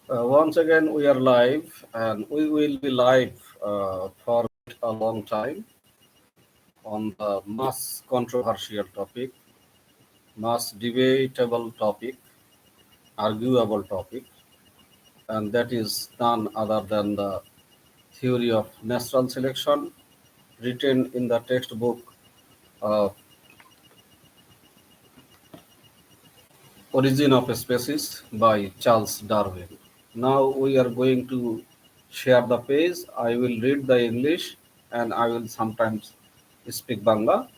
Once again, we are live, and we will be live for a long time on the mass controversial topic, mass debatable topic, arguable topic, and that is none other than the theory of natural selection written in the textbook Origin of Species by Charles Darwin. Now we are going to share the page. I will read the English and I will sometimes speak Bangla,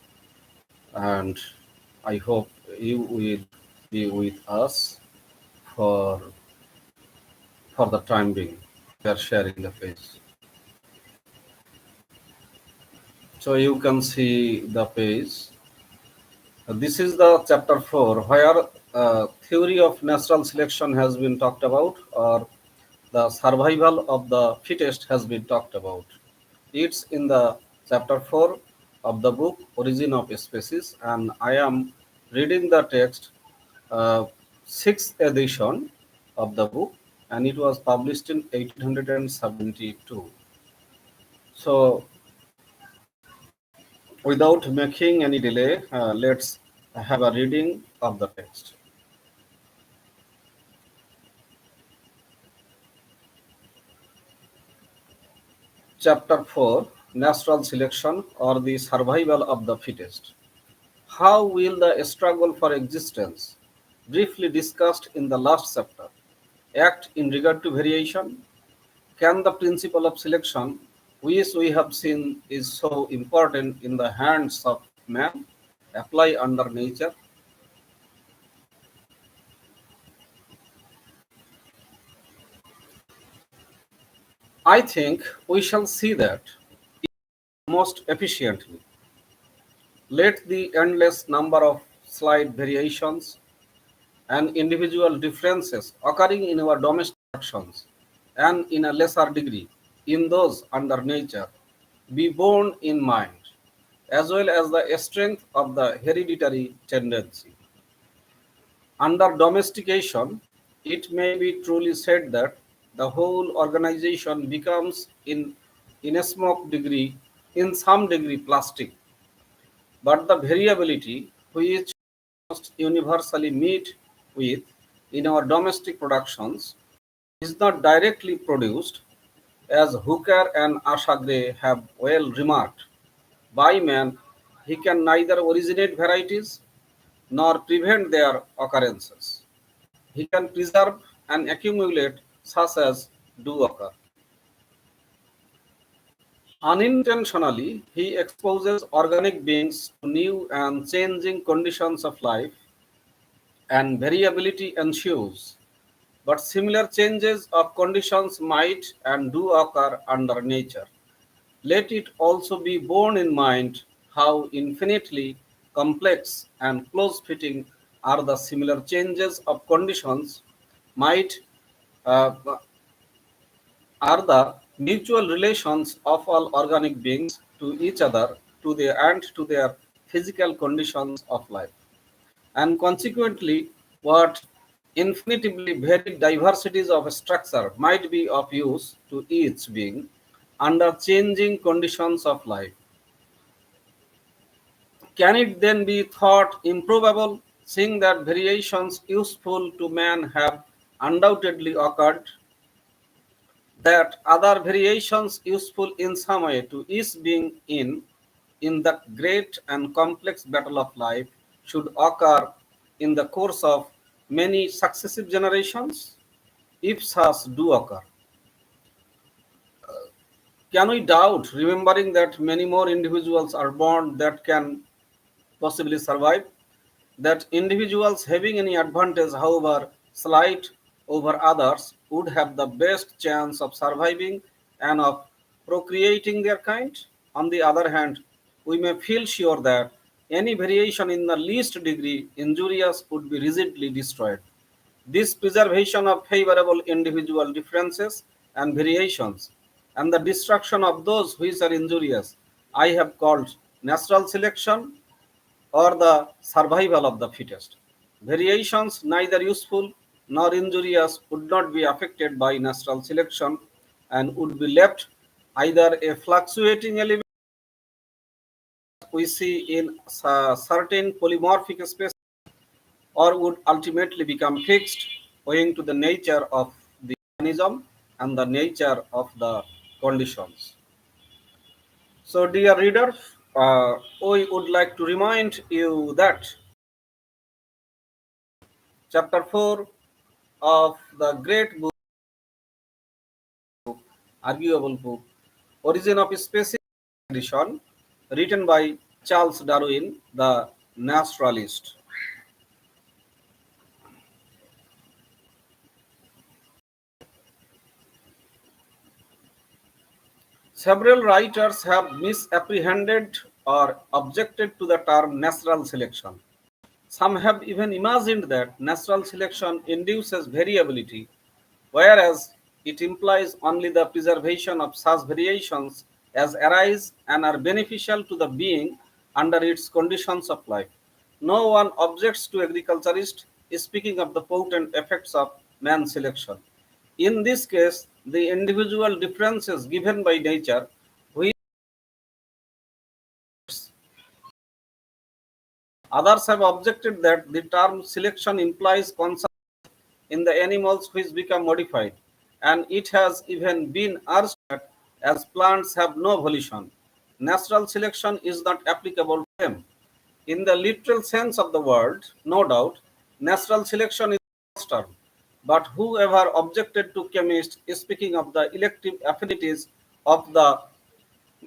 and I hope you will be with us for the time being. We are sharing the page. So you can see the page. This is the chapter 4 where theory of natural selection has been talked about, or the survival of the fittest has been talked about. It's in the chapter 4 of the book Origin of Species, and I am reading the text, sixth edition of the book, and it was published in 1872. So without making any delay, let's have a reading of the text. Chapter 4, Natural Selection or the Survival of the Fittest. How will the struggle for existence, briefly discussed in the last chapter, act in regard to variation? Can the principle of selection, which we have seen is so important in the hands of man, apply under nature? I think we shall see that most efficiently. Let the endless number of slight variations and individual differences occurring in our domestic actions and in a lesser degree in those under nature be borne in mind, as well as the strength of the hereditary tendency. Under domestication, it may be truly said that the whole organization becomes in some degree plastic, but the variability which must universally meet with in our domestic productions is not directly produced, as Hooker and Asha Gray have well remarked, by man. He can neither originate varieties nor prevent their occurrences. He can preserve and accumulate such as do occur. Unintentionally, he exposes organic beings to new and changing conditions of life, and variability ensues. But similar changes of conditions might and do occur under nature. Let it also be borne in mind how infinitely complex and close fitting are the similar changes of conditions might uh, are the mutual relations of all organic beings to each other to their physical conditions of life, and consequently what infinitely varied diversities of structure might be of use to each being under changing conditions of life. Can it then be thought improbable, seeing that variations useful to man have undoubtedly occurred, that other variations useful in some way to each being in the great and complex battle of life should occur in the course of many successive generations? If such do occur, can we doubt, remembering that many more individuals are born that can possibly survive, that individuals having any advantage, however slight, over others would have the best chance of surviving and of procreating their kind? On the other hand, we may feel sure that any variation in the least degree injurious would be rigidly destroyed. This preservation of favorable individual differences and variations, and the destruction of those which are injurious, I have called natural selection or the survival of the fittest. Variations neither useful nor injurious would not be affected by natural selection and would be left either a fluctuating element we see in certain polymorphic species or would ultimately become fixed owing to the nature of the organism and the nature of the conditions. So, dear reader, we would like to remind you that chapter 4 of the great book, arguable book, Origin of Species edition, written by Charles Darwin, the naturalist. Several writers have misapprehended or objected to the term natural selection. Some have even imagined that natural selection induces variability, whereas it implies only the preservation of such variations as arise and are beneficial to the being under its conditions of life. No one objects to agriculturists speaking of the potent effects of man's selection. In this case, the individual differences given by nature, which others have objected that the term selection implies conscience in the animals which become modified, and it has even been urged that as plants have no volition, natural selection is not applicable to them. In the literal sense of the word, no doubt, natural selection is a false term. But whoever objected to chemists speaking of the elective affinities of the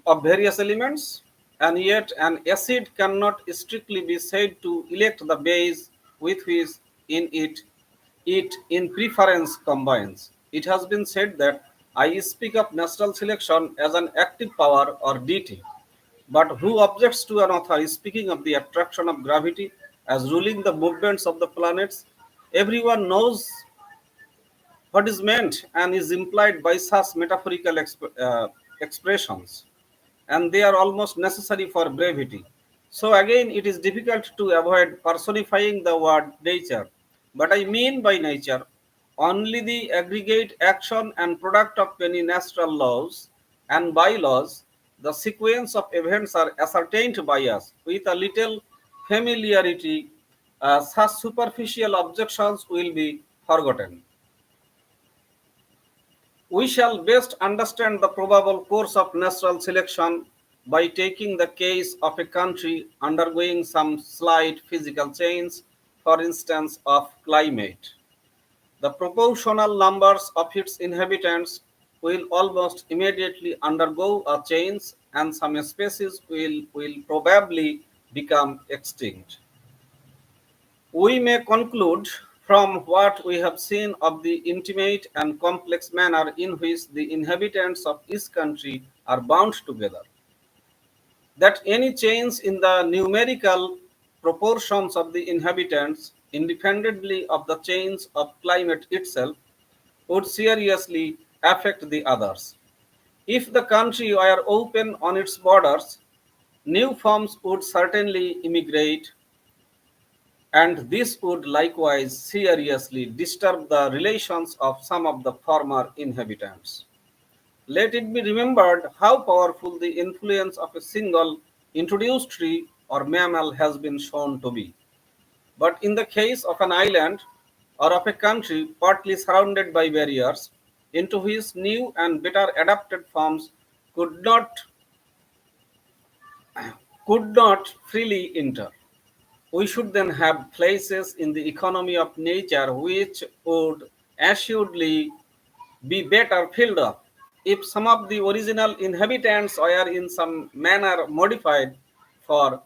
of various elements, and yet an acid cannot strictly be said to elect the base with which in it in preference combines. It has been said that I speak of natural selection as an active power or deity. But who objects to an author speaking of the attraction of gravity as ruling the movements of the planets? Everyone knows what is meant and is implied by such metaphorical expressions, and they are almost necessary for brevity. So, again, it is difficult to avoid personifying the word nature, but I mean by nature only the aggregate action and product of many natural laws, and by laws, the sequence of events are ascertained by us with a little familiarity. Such superficial objections will be forgotten. We shall best understand the probable course of natural selection by taking the case of a country undergoing some slight physical change, for instance, of climate. The proportional numbers of its inhabitants will almost immediately undergo a change, and some species will probably become extinct. We may conclude from what we have seen of the intimate and complex manner in which the inhabitants of each country are bound together, that any change in the numerical proportions of the inhabitants, independently of the change of climate itself, would seriously affect the others. If the country were open on its borders, new forms would certainly immigrate, and this would likewise seriously disturb the relations of some of the former inhabitants. Let it be remembered how powerful the influence of a single introduced tree or mammal has been shown to be. But in the case of an island or of a country partly surrounded by barriers, into which new and better adapted forms could not freely enter, we should then have places in the economy of nature which would assuredly be better filled up. If some of the original inhabitants were in some manner modified, for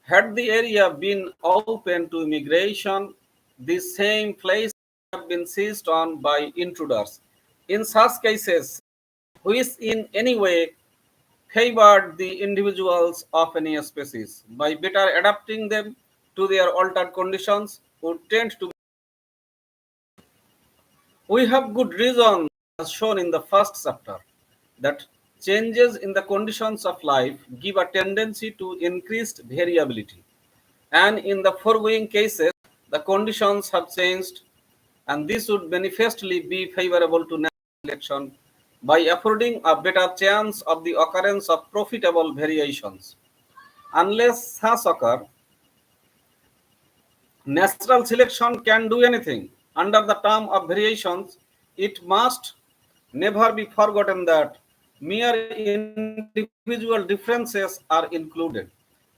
had the area been open to immigration, the same place have been seized on by intruders. In such cases, which in any way favored the individuals of any species by better adapting them to their altered conditions would tend to. We have good reason, as shown in the first chapter, that changes in the conditions of life give a tendency to increased variability. And in the foregoing cases, the conditions have changed and this would manifestly be favorable to natural selection by affording a better chance of the occurrence of profitable variations. Unless such occur, natural selection can do anything. Under the term of variations, it must never be forgotten that mere individual differences are included,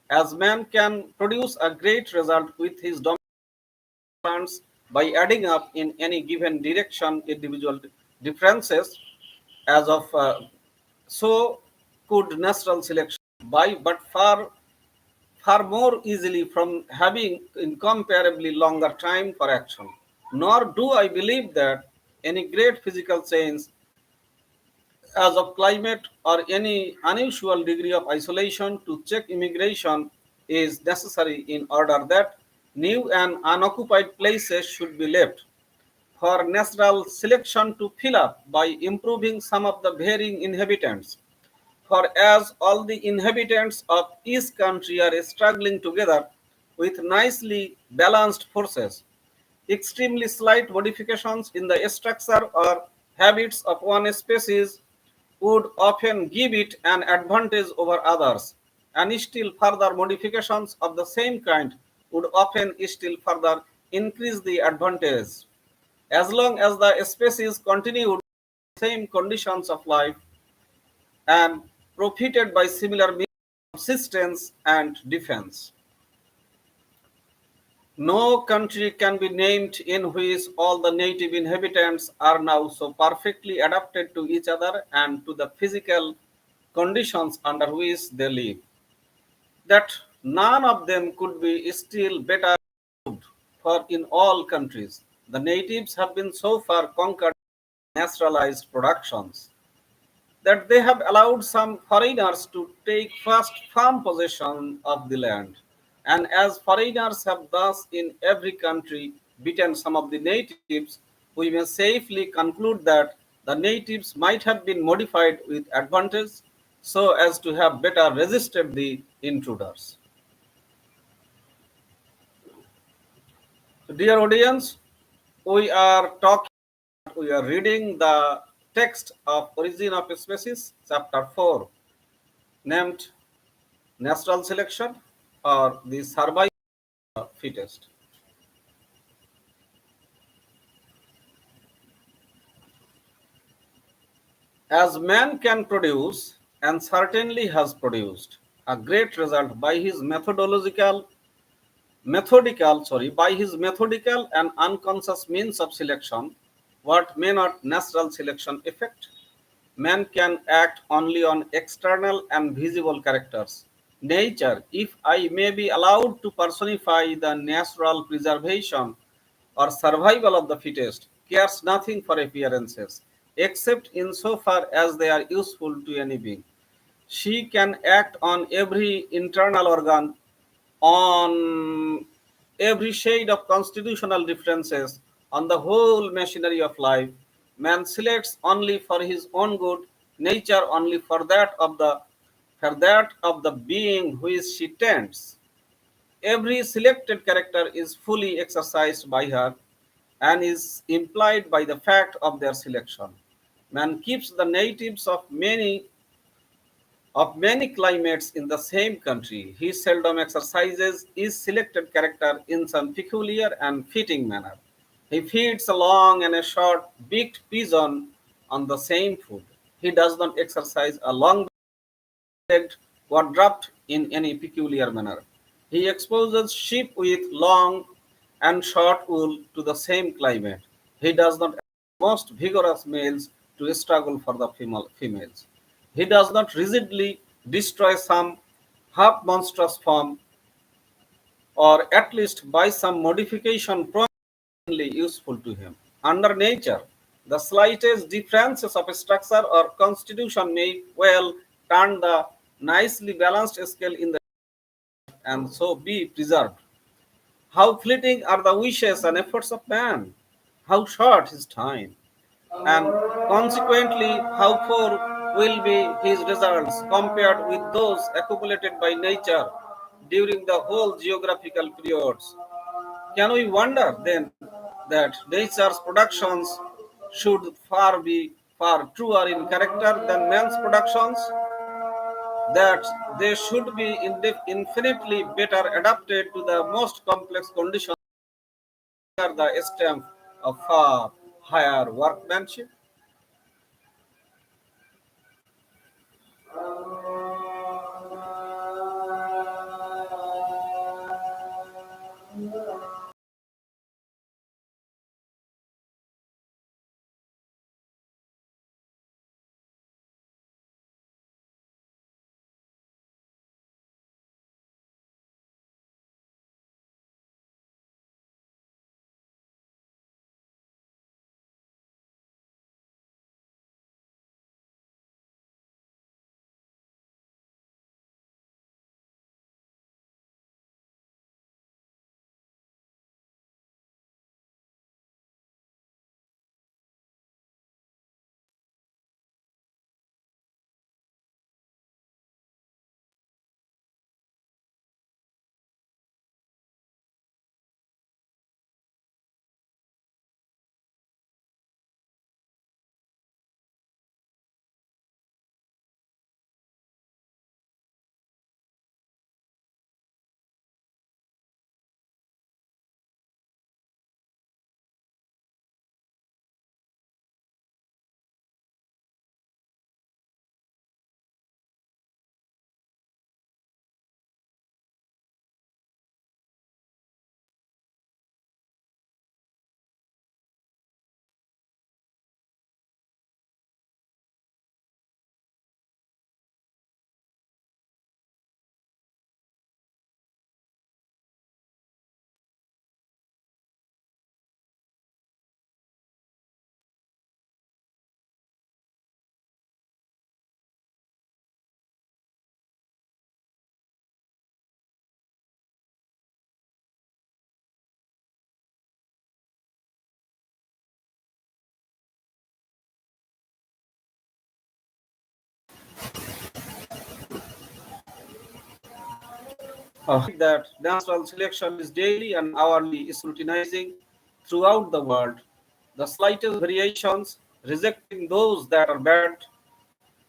as man can produce a great result with his dominant by adding up in any given direction individual differences, as of so could natural selection by but far more easily from having incomparably longer time for action. Nor do I believe that any great physical change, as of climate or any unusual degree of isolation to check immigration, is necessary in order that new and unoccupied places should be left for natural selection to fill up by improving some of the varying inhabitants. For as all the inhabitants of each country are struggling together with nicely balanced forces, extremely slight modifications in the structure or habits of one species would often give it an advantage over others, and still further modifications of the same kind would often still further increase the advantage. As long as the species continued the same conditions of life and profited by similar means of subsistence and defense. No country can be named in which all the native inhabitants are now so perfectly adapted to each other and to the physical conditions under which they live, that none of them could be still better served. For in all countries, the natives have been so far conquered by naturalized productions that they have allowed some foreigners to take first firm possession of the land. And as foreigners have thus in every country beaten some of the natives, we may safely conclude that the natives might have been modified with advantage so as to have better resisted the intruders. So, dear audience, we are talking, we are reading the text of Origin of Species, chapter 4, named Natural Selection or the Survival of the Fittest. As man can produce, and certainly has produced, a great result by his methodical and unconscious means of selection, what may not natural selection effect? Man can act only on external and visible characters. Nature, if I may be allowed to personify the natural preservation or survival of the fittest, cares nothing for appearances, except insofar as they are useful to any being. She can act on every internal organ, on every shade of constitutional differences, on the whole machinery of life. Man selects only for his own good, nature only for that of the being which she tends. Every selected character is fully exercised by her and is implied by the fact of their selection. Man keeps the natives of many climates in the same country. He seldom exercises his selected character in some peculiar and fitting manner. He feeds a long and a short beaked pigeon on the same food. He does not exercise a long legged quadruped in any peculiar manner. He exposes sheep with long and short wool to the same climate. He does not allow most vigorous males to struggle for the females. He does not rigidly destroy some half monstrous form, or at least by some modification prominently useful to him. Under nature, the slightest differences of structure or constitution may well turn the nicely balanced scale in the and so be preserved. How fleeting are the wishes and efforts of man! How short his time! And consequently, how poor will be his results compared with those accumulated by nature during the whole geographical periods. Can we wonder then that nature's productions should be far truer in character than man's productions, that they should be infinitely better adapted to the most complex conditions, are the stamp of far higher workmanship. That natural selection is daily and hourly scrutinizing throughout the world the slightest variations, rejecting those that are bad,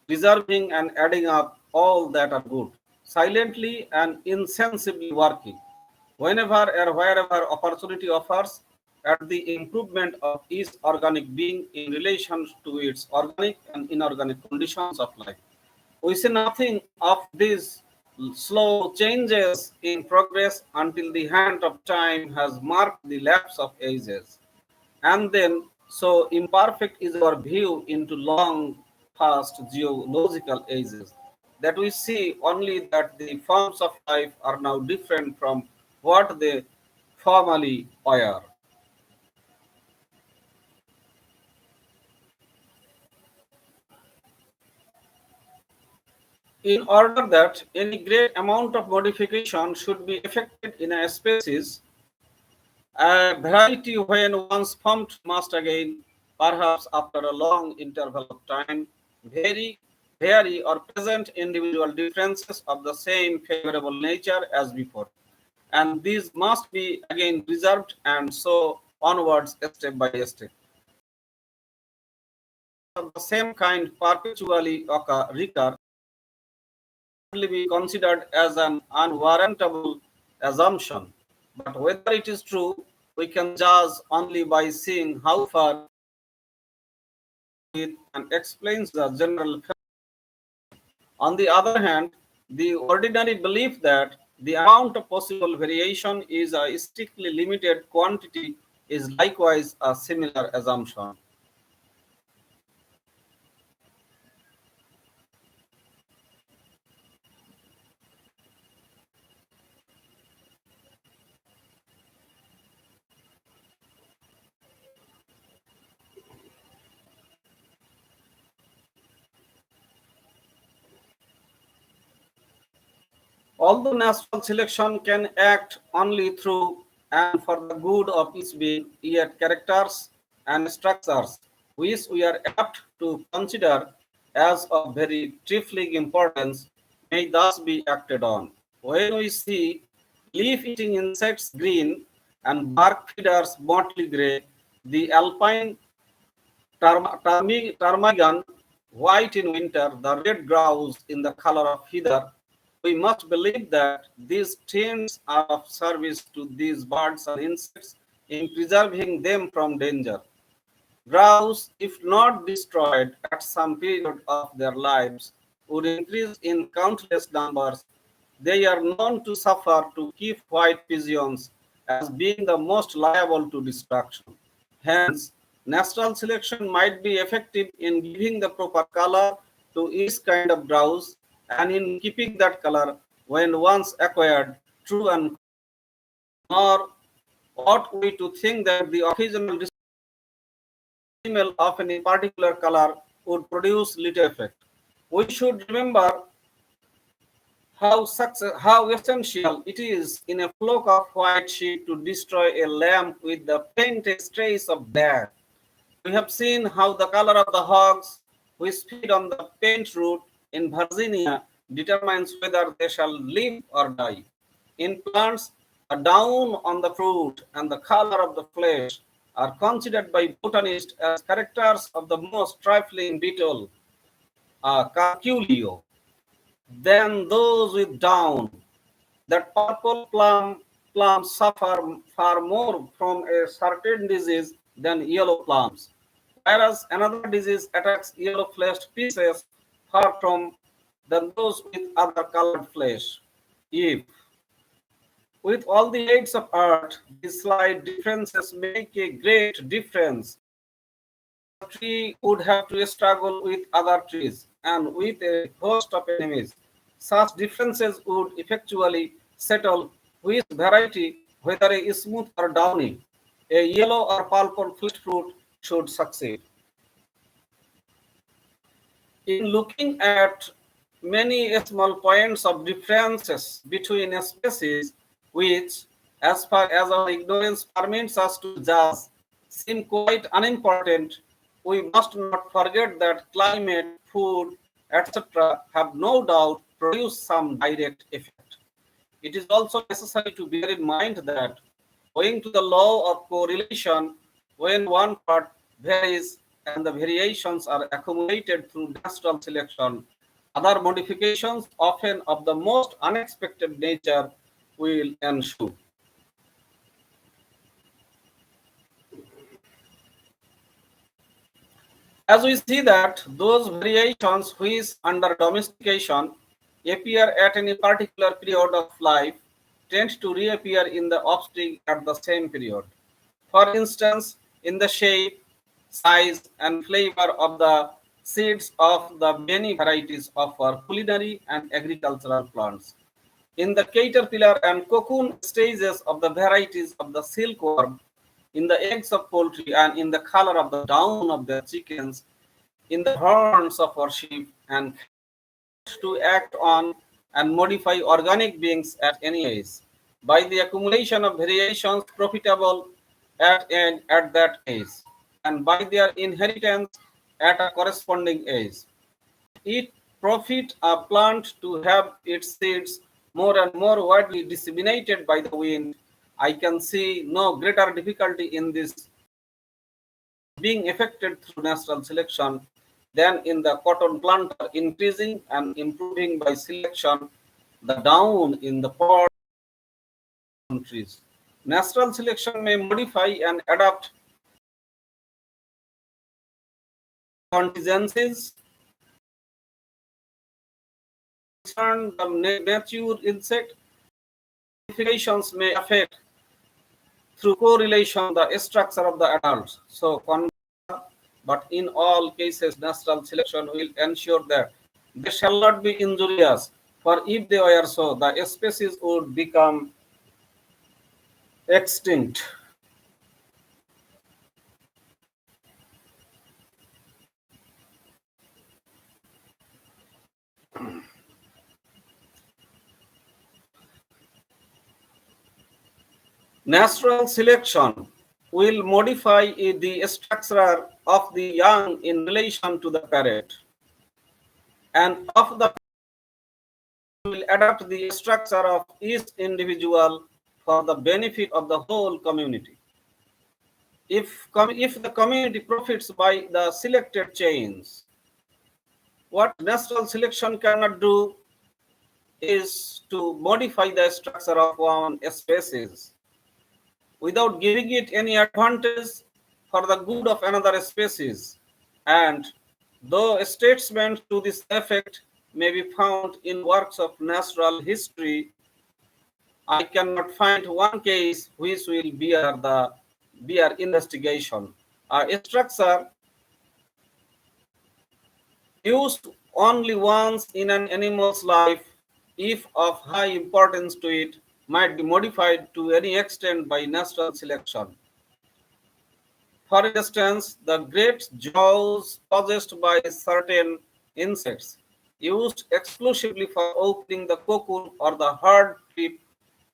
reserving and adding up all that are good, silently and insensibly working, whenever or wherever opportunity offers, at the improvement of each organic being in relation to its organic and inorganic conditions of life. We see nothing of these slow changes in progress until the hand of time has marked the lapse of ages. And then, so imperfect is our view into long past geological ages, that we see only that the forms of life are now different from what they formerly were. In order that any great amount of modification should be effected in a species, a variety when once formed must again, perhaps after a long interval of time, vary or present individual differences of the same favorable nature as before. And these must be again preserved and so onwards step by step. Of the same kind perpetually recur be considered as an unwarrantable assumption. But whether it is true, we can judge only by seeing how far it and explains the general. On the other hand, the ordinary belief that the amount of possible variation is a strictly limited quantity is likewise a similar assumption. Although natural selection can act only through and for the good of each being, yet characters and structures which we are apt to consider as of very trifling importance may thus be acted on. When we see leaf eating insects green and bark feeders motley gray, The alpine ptarmigan, white in winter, the red grouse in the color of heather, we must believe that these tints are of service to these birds and insects in preserving them from danger. Grouse, if not destroyed at some period of their lives, would increase in countless numbers. They are known to suffer to keep white pigeons as being the most liable to destruction. Hence, natural selection might be effective in giving the proper color to each kind of grouse and in keeping that color when once acquired true and nor ought we to think that the occasional female of any particular color would produce little effect. We should remember how essential it is in a flock of white sheep to destroy a lamb with the faintest trace of black. We have seen how the color of the hogs which feed on the paint root in Virginia determines whether they shall live or die. In plants, the down on the fruit and the color of the flesh are considered by botanists as characters of the most trifling beetle, Curculio. Then those with down, that purple plums suffer far more from a certain disease than yellow plums, whereas another disease attacks yellow-fleshed pieces far from than those with other colored flesh. If, with all the aids of art, these slight differences make a great difference, a tree would have to struggle with other trees and with a host of enemies. Such differences would effectually settle which variety, whether a smooth or downy, a yellow or purple fleshed fruit should succeed. In looking at many small points of differences between a species, which, as far as our ignorance permits us to judge, seem quite unimportant, we must not forget that climate, food, etc., have no doubt produced some direct effect. It is also necessary to bear in mind that, owing to the law of correlation, when one part varies and the variations are accumulated through natural selection, other modifications, often of the most unexpected nature, will ensue. As we see that those variations which under domestication appear at any particular period of life tend to reappear in the offspring at the same period. For instance, in the shape, size, and flavor of the seeds of the many varieties of our culinary and agricultural plants. In the caterpillar and cocoon stages of the varieties of the silkworm, in the eggs of poultry, and in the color of the down of their chickens, in the horns of our sheep, and to act on and modify organic beings at any age by the accumulation of variations profitable at that age and by their inheritance at a corresponding age. It profit a plant to have its seeds more and more widely disseminated by the wind. I can see no greater difficulty in this being effected through natural selection than in the cotton planter increasing and improving by selection the down in the pod trees. Natural selection may modify and adapt contingencies concern the mature insect. Modifications may affect through correlation the structure of the adults. So, but in all cases, natural selection will ensure that they shall not be injurious. For if they were so, the species would become extinct. Natural selection will modify the structure of the young in relation to the parent, and of the will adapt the structure of each individual for the benefit of the whole community. If the community profits by the selected chains, what natural selection cannot do is to modify the structure of one species without giving it any advantage for the good of another species. And though statements to this effect may be found in works of natural history, I cannot find one case which will bear investigation. A structure used only once in an animal's life, if of high importance to it, might be modified to any extent by natural selection. For instance, the great jaws possessed by certain insects, used exclusively for opening the cocoon or the hard tip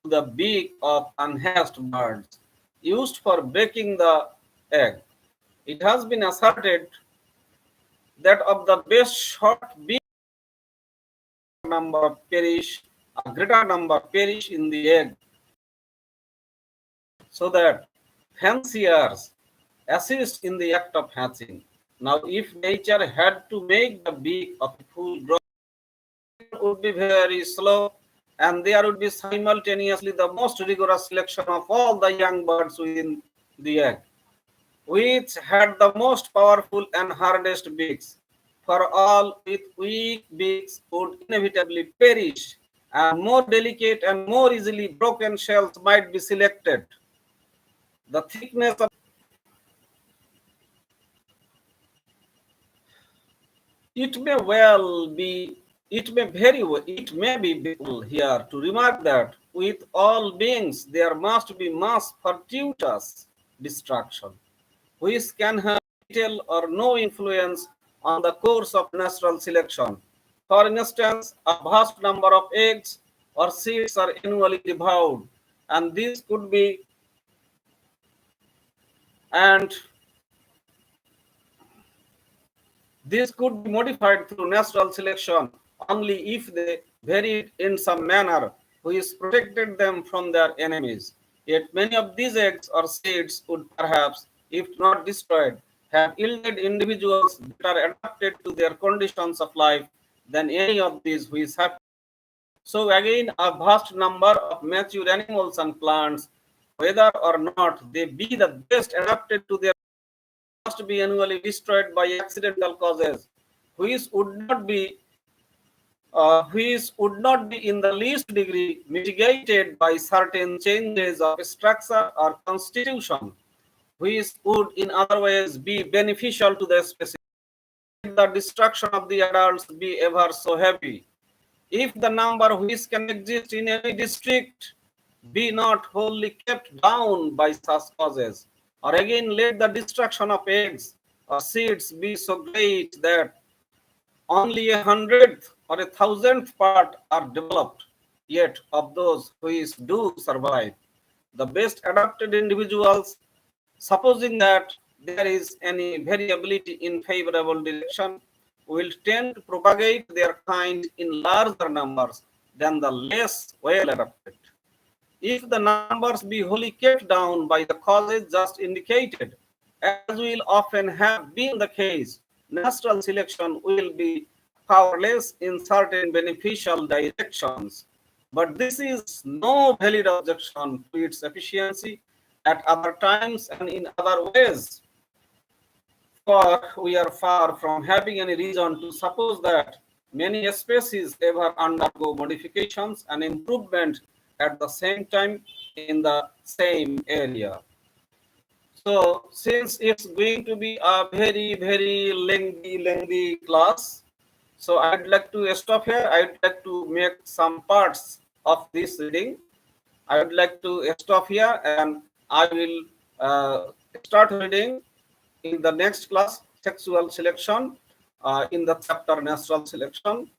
to the beak of unhatched birds, used for breaking the egg. It has been asserted that of the best short beak, a greater number perish in the egg, so that fanciers assist in the act of hatching. Now, if nature had to make the beak of a full grown, it would be very slow, and there would be simultaneously the most rigorous selection of all the young birds within the egg, which had the most powerful and hardest beaks. For all with weak beaks would inevitably perish, and more delicate and more easily broken shells might be selected. The thickness of it may be useful here to remark that with all beings there must be mass fortuitous destruction, which can have little or no influence on the course of natural selection. For instance, a vast number of eggs or seeds are annually devoured, and and this could be modified through natural selection only if they varied in some manner which protected them from their enemies. Yet many of these eggs or seeds would perhaps, if not destroyed, have yielded individuals that are adapted to their conditions of life than any of these which have. So again, a vast number of mature animals and plants, whether or not they be the best adapted to their, must be annually destroyed by accidental causes, which would not be in the least degree mitigated by certain changes of structure or constitution, which would in other ways be beneficial to the species. The destruction of the adults be ever so heavy, if the number which can exist in any district be not wholly kept down by such causes, or again let the destruction of eggs or seeds be so great that only 100th or 1,000th part are developed, yet of those which do survive, the best adapted individuals, supposing that there is any variability in favorable direction, will tend to propagate their kind in larger numbers than the less well adapted. If the numbers be wholly kept down by the causes just indicated, as will often have been the case, natural selection will be powerless in certain beneficial directions. But this is no valid objection to its efficiency at other times and in other ways. For we are far from having any reason to suppose that many species ever undergo modifications and improvement at the same time in the same area. So since it's going to be a very lengthy class, so I'd like to stop here. I'd like to make some parts of this reading. I would like to stop here, and I will start reading in the next class, sexual selection, in the chapter natural selection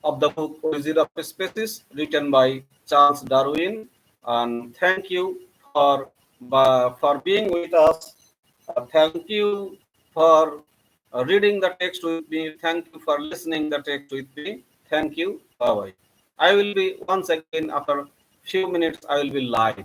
of the book Origin of Species, written by Charles Darwin. And thank you for being with us. Thank you for reading the text with me. Thank you for listening the text with me. Thank you. Bye bye. I will be once again after few minutes. I will be live.